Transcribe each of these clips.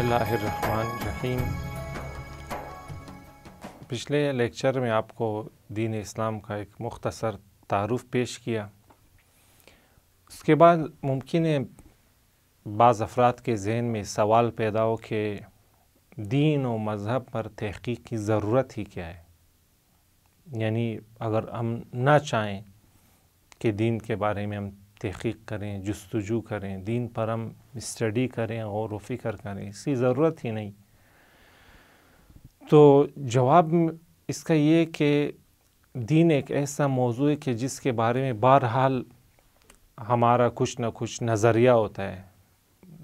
اللہ الرحمن الرحیم۔ پچھلے لیکچر میں آپ کو دین اسلام کا ایک مختصر تعارف پیش کیا۔ اس کے بعد ممکن ہے بعض افراد کے ذہن میں سوال پیدا ہو کہ دین و مذہب پر تحقیق کی ضرورت ہی کیا ہے، یعنی اگر ہم نہ چاہیں کہ دین کے بارے میں ہم تحقیق کریں، جستجو کریں، دین پر ہم اسٹڈی کریں، غور و فکر کریں، اس کی ضرورت ہی نہیں۔ تو جواب اس کا یہ کہ دین ایک ایسا موضوع ہے کہ جس کے بارے میں بہرحال ہمارا کچھ نہ کچھ نظریہ ہوتا ہے۔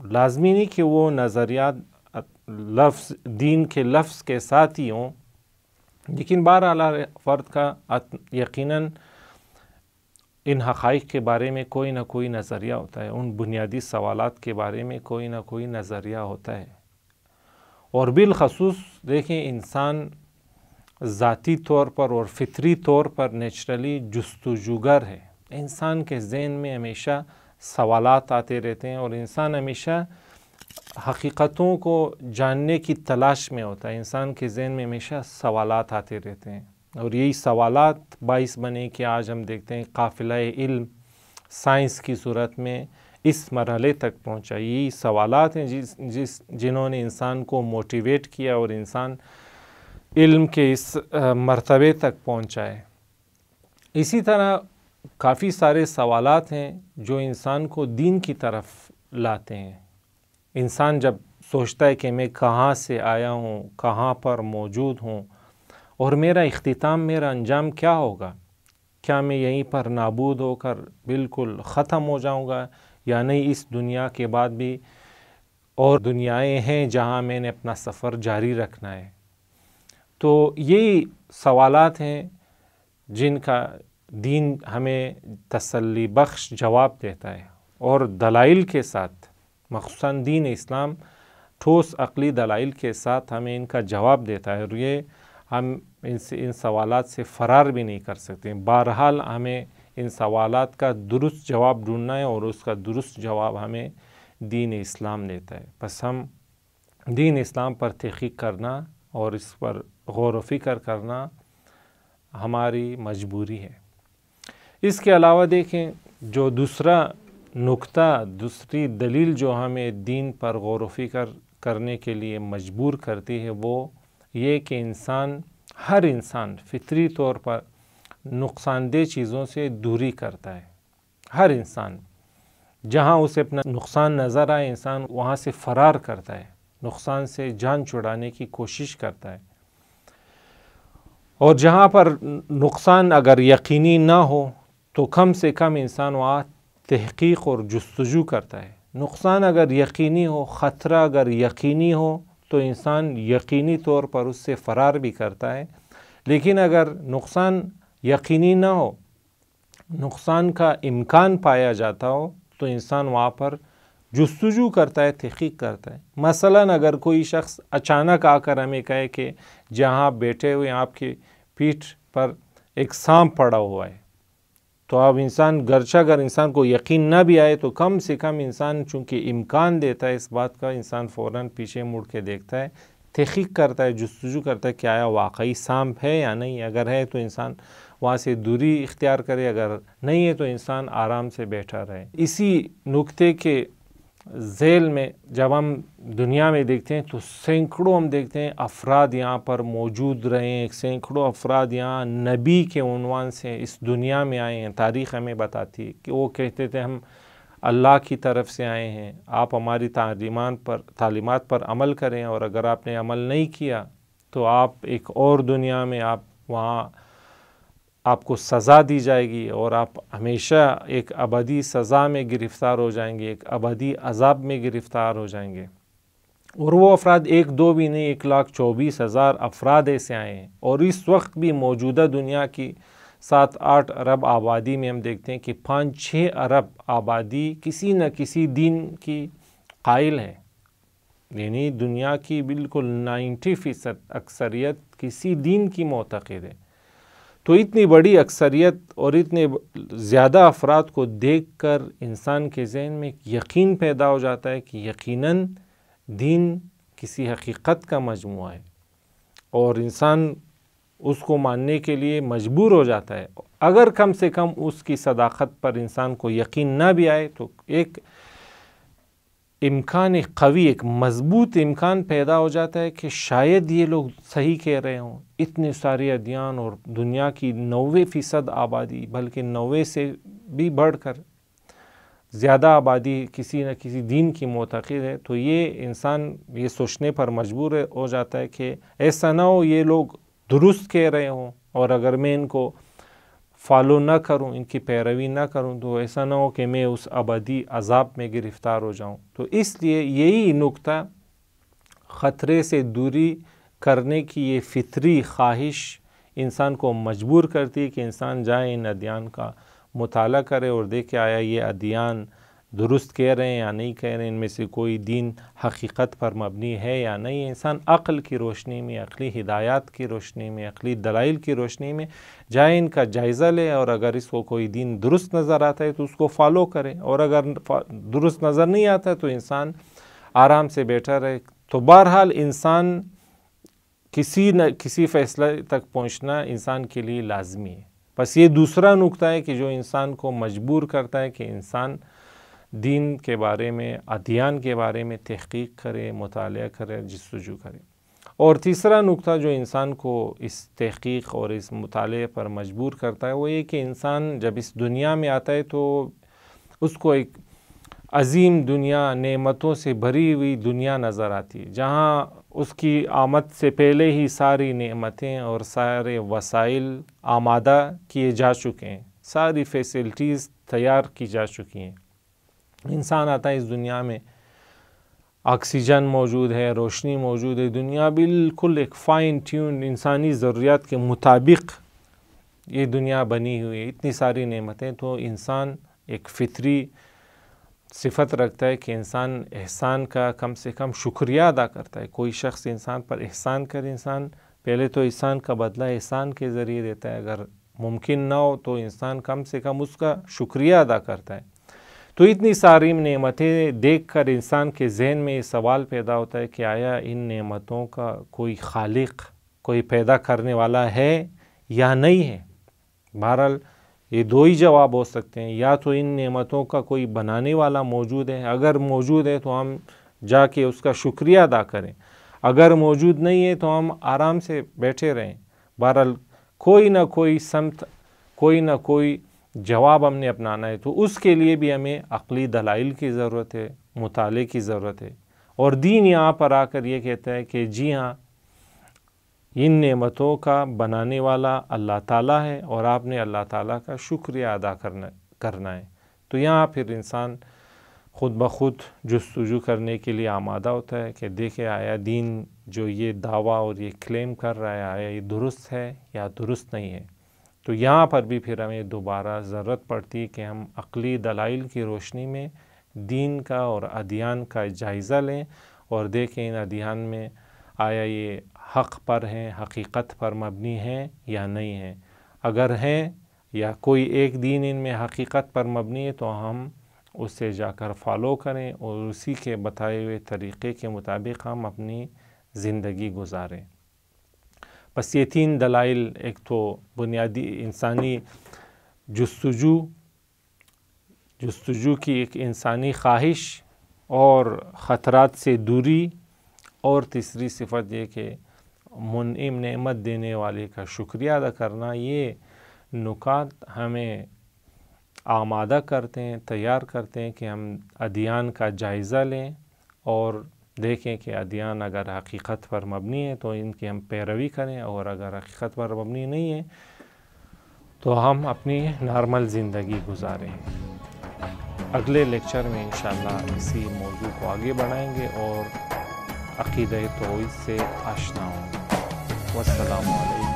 لازمی نہیں کہ وہ نظریات لفظ دین کے لفظ کے ساتھ ہی ہوں، لیکن بہرحال ہر فرد کا یقیناً ان حقائق کے بارے میں کوئی نہ کوئی نظریہ ہوتا ہے، ان بنیادی سوالات کے بارے میں کوئی نہ کوئی نظریہ ہوتا ہے۔ اور بالخصوص دیکھیں، انسان ذاتی طور پر اور فطری طور پر نیچرلی جستجوگر ہے۔ انسان کے ذہن میں ہمیشہ سوالات آتے رہتے ہیں اور انسان ہمیشہ حقیقتوں کو جاننے کی تلاش میں ہوتا ہے۔ انسان کے ذہن میں ہمیشہ سوالات آتے رہتے ہیں اور یہی سوالات باعث بنے کہ آج ہم دیکھتے ہیں قافلہ علم سائنس کی صورت میں اس مرحلے تک پہنچا۔ یہی سوالات ہیں جنہوں نے انسان کو موٹیویٹ کیا اور انسان علم کے اس مرتبے تک پہنچا ہے۔ اسی طرح کافی سارے سوالات ہیں جو انسان کو دین کی طرف لاتے ہیں۔ انسان جب سوچتا ہے کہ میں کہاں سے آیا ہوں، کہاں پر موجود ہوں اور میرا اختتام، میرا انجام کیا ہوگا، کیا میں یہیں پر نابود ہو کر بالکل ختم ہو جاؤں گا یا نہیں، اس دنیا کے بعد بھی اور دنیائیں ہیں جہاں میں نے اپنا سفر جاری رکھنا ہے۔ تو یہی سوالات ہیں جن کا دین ہمیں تسلی بخش جواب دیتا ہے اور دلائل کے ساتھ، مخصوصاً دین اسلام ٹھوس عقلی دلائل کے ساتھ ہمیں ان کا جواب دیتا ہے، اور یہ ہم ان سوالات سے فرار بھی نہیں کر سکتے۔ بہرحال ہمیں ان سوالات کا درست جواب ڈھونڈنا ہے اور اس کا درست جواب ہمیں دین اسلام دیتا ہے۔ بس ہم دین اسلام پر تحقیق کرنا اور اس پر غور و فکر کرنا ہماری مجبوری ہے۔ اس کے علاوہ دیکھیں، جو دوسرا نقطہ، دوسری دلیل جو ہمیں دین پر غور و فکر کرنے کے لیے مجبور کرتی ہے، وہ یہ کہ ہر انسان فطری طور پر نقصان دہ چیزوں سے دوری کرتا ہے۔ ہر انسان جہاں اسے اپنا نقصان نظر آئے، انسان وہاں سے فرار کرتا ہے، نقصان سے جان چھڑانے کی کوشش کرتا ہے۔ اور جہاں پر نقصان اگر یقینی نہ ہو تو کم سے کم انسان وہاں تحقیق اور جستجو کرتا ہے۔ نقصان اگر یقینی ہو، خطرہ اگر یقینی ہو تو انسان یقینی طور پر اس سے فرار بھی کرتا ہے، لیکن اگر نقصان یقینی نہ ہو، نقصان کا امکان پایا جاتا ہو تو انسان وہاں پر جستجو کرتا ہے، تحقیق کرتا ہے۔ مثلاً اگر کوئی شخص اچانک آ کر ہمیں کہے کہ جہاں آپ بیٹھے ہوئے آپ کی پیٹھ پر ایک سانپ پڑا ہوا ہے، تو اب گرچہ اگر انسان کو یقین نہ بھی آئے تو کم سے کم انسان چونکہ امکان دیتا ہے اس بات کا، انسان فوراً پیچھے مڑ کے دیکھتا ہے، تحقیق کرتا ہے، جستجو کرتا ہے کہ آیا واقعی سانپ ہے یا نہیں۔ اگر ہے تو انسان وہاں سے دوری اختیار کرے، اگر نہیں ہے تو انسان آرام سے بیٹھا رہے۔ اسی نکتے کے ذیل میں جب ہم دنیا میں دیکھتے ہیں تو سینکڑوں ہم دیکھتے ہیں افراد یہاں پر موجود رہے ہیں، سینکڑوں افراد یہاں نبی کے عنوان سے اس دنیا میں آئے ہیں۔ تاریخ ہمیں بتاتی ہے کہ وہ کہتے تھے ہم اللہ کی طرف سے آئے ہیں، آپ ہماری تعلیمات پر عمل کریں، اور اگر آپ نے عمل نہیں کیا تو آپ ایک اور دنیا میں وہاں آپ کو سزا دی جائے گی اور آپ ہمیشہ ایک ابدی سزا میں گرفتار ہو جائیں گے، ایک ابدی عذاب میں گرفتار ہو جائیں گے۔ اور وہ افراد ایک دو بھی نہیں، 1,24,000 افراد ایسے آئے ہیں، اور اس وقت بھی موجودہ دنیا کی 7-8 ارب آبادی میں ہم دیکھتے ہیں کہ 5-6 ارب آبادی کسی نہ کسی دین کی قائل ہے، یعنی دنیا کی بالکل 90% اکثریت کسی دین کی معتقد ہے۔ تو اتنی بڑی اکثریت اور اتنے زیادہ افراد کو دیکھ کر انسان کے ذہن میں ایک یقین پیدا ہو جاتا ہے کہ یقیناً دین کسی حقیقت کا مجموعہ ہے اور انسان اس کو ماننے کے لیے مجبور ہو جاتا ہے، اگر کم سے کم اس کی صداقت پر انسان کو یقین نہ بھی آئے تو ایک امکان قوی، ایک مضبوط امکان پیدا ہو جاتا ہے کہ شاید یہ لوگ صحیح کہہ رہے ہوں۔ اتنے سارے ادیان اور دنیا کی 90% آبادی، بلکہ 90 سے بھی بڑھ کر زیادہ آبادی کسی نہ کسی دین کی معتقد ہے، تو یہ انسان یہ سوچنے پر مجبور ہو جاتا ہے کہ ایسا نہ ہو یہ لوگ درست کہہ رہے ہوں اور اگر میں ان کو فالو نہ کروں، ان کی پیروی نہ کروں تو ایسا نہ ہو کہ میں اس ابدی عذاب میں گرفتار ہو جاؤں۔ تو اس لیے یہی نقطہ خطرے سے دوری کرنے کی یہ فطری خواہش انسان کو مجبور کرتی ہے کہ انسان جائے ان ادیان کا مطالعہ کرے اور دیکھے آیا یہ ادیان درست کہہ رہے ہیں یا نہیں کہہ رہے ہیں، ان میں سے کوئی دین حقیقت پر مبنی ہے یا نہیں۔ انسان عقل کی روشنی میں، عقلی ہدایات کی روشنی میں، عقلی دلائل کی روشنی میں جائے ان کا جائزہ لے، اور اگر اس کو کوئی دین درست نظر آتا ہے تو اس کو فالو کرے، اور اگر درست نظر نہیں آتا ہے تو انسان آرام سے بیٹھا رہے۔ تو بہرحال انسان کسی نہ کسی فیصلے تک پہنچنا انسان کے لیے لازمی ہے۔ بس یہ دوسرا نقطہ ہے کہ جو انسان کو مجبور کرتا ہے کہ انسان دین کے بارے میں، ادیان کے بارے میں تحقیق کرے، مطالعہ کرے، جستجو کرے۔ اور تیسرا نقطہ جو انسان کو اس تحقیق اور اس مطالعے پر مجبور کرتا ہے وہ یہ کہ انسان جب اس دنیا میں آتا ہے تو اس کو ایک عظیم دنیا، نعمتوں سے بھری ہوئی دنیا نظر آتی ہے، جہاں اس کی آمد سے پہلے ہی ساری نعمتیں اور سارے وسائل آمادہ کیے جا چکے ہیں، ساری فیسلٹیز تیار کی جا چکی ہیں۔ انسان آتا ہے اس دنیا میں، آکسیجن موجود ہے، روشنی موجود ہے، دنیا بالکل ایک فائن ٹیون انسانی ضروریات کے مطابق یہ دنیا بنی ہوئی ہے، اتنی ساری نعمتیں۔ تو انسان ایک فطری صفت رکھتا ہے کہ انسان احسان کا کم سے کم شکریہ ادا کرتا ہے۔ کوئی شخص انسان پر احسان کرے، انسان پہلے تو احسان کا بدلہ احسان کے ذریعے دیتا ہے، اگر ممکن نہ ہو تو انسان کم سے کم اس کا شکریہ ادا کرتا ہے۔ تو اتنی ساری نعمتیں دیکھ کر انسان کے ذہن میں یہ سوال پیدا ہوتا ہے کہ آیا ان نعمتوں کا کوئی خالق، کوئی پیدا کرنے والا ہے یا نہیں ہے؟ بہرحال یہ دو ہی جواب ہو سکتے ہیں، یا تو ان نعمتوں کا کوئی بنانے والا موجود ہے، اگر موجود ہے تو ہم جا کے اس کا شکریہ ادا کریں، اگر موجود نہیں ہے تو ہم آرام سے بیٹھے رہیں۔ بہرحال کوئی نہ کوئی سمت، کوئی نہ کوئی جواب ہم نے اپنانا ہے، تو اس کے لیے بھی ہمیں عقلی دلائل کی ضرورت ہے، مطالعے کی ضرورت ہے۔ اور دین یہاں پر آ کر یہ کہتا ہے کہ جی ہاں، ان نعمتوں کا بنانے والا اللہ تعالیٰ ہے اور آپ نے اللہ تعالیٰ کا شکریہ ادا کرنا ہے۔ تو یہاں پھر انسان خود بخود جستجو کرنے کے لیے آمادہ ہوتا ہے کہ دیکھے آیا دین جو یہ دعویٰ اور یہ کلیم کر رہا ہے آیا یہ درست ہے یا درست نہیں ہے۔ تو یہاں پر بھی پھر ہمیں دوبارہ ضرورت پڑتی ہے کہ ہم عقلی دلائل کی روشنی میں دین کا اور ادیان کا جائزہ لیں اور دیکھیں ان ادیان میں آیا یہ حق پر ہیں، حقیقت پر مبنی ہیں یا نہیں ہیں۔ اگر ہیں یا کوئی ایک دین ان میں حقیقت پر مبنی ہے تو ہم اس سے جا کر فالو کریں اور اسی کے بتائے ہوئے طریقے کے مطابق ہم اپنی زندگی گزاریں۔ بس یہ تین دلائل، ایک تو بنیادی انسانی جستجو کی ایک انسانی خواہش اور خطرات سے دوری، اور تیسری صفت یہ کہ منعم نعمت دینے والے کا شکریہ ادا کرنا، یہ نکات ہمیں آمادہ کرتے ہیں، تیار کرتے ہیں کہ ہم ادیان کا جائزہ لیں اور دیکھیں کہ ادیان اگر حقیقت پر مبنی ہے تو ان کی ہم پیروی کریں، اور اگر حقیقت پر مبنی نہیں ہے تو ہم اپنی نارمل زندگی گزاریں۔ اگلے لیکچر میں انشاءاللہ اسی موضوع کو آگے بڑھائیں گے اور عقیدہ توحید سے آشنا ہوں گے۔ والسلام علیکم۔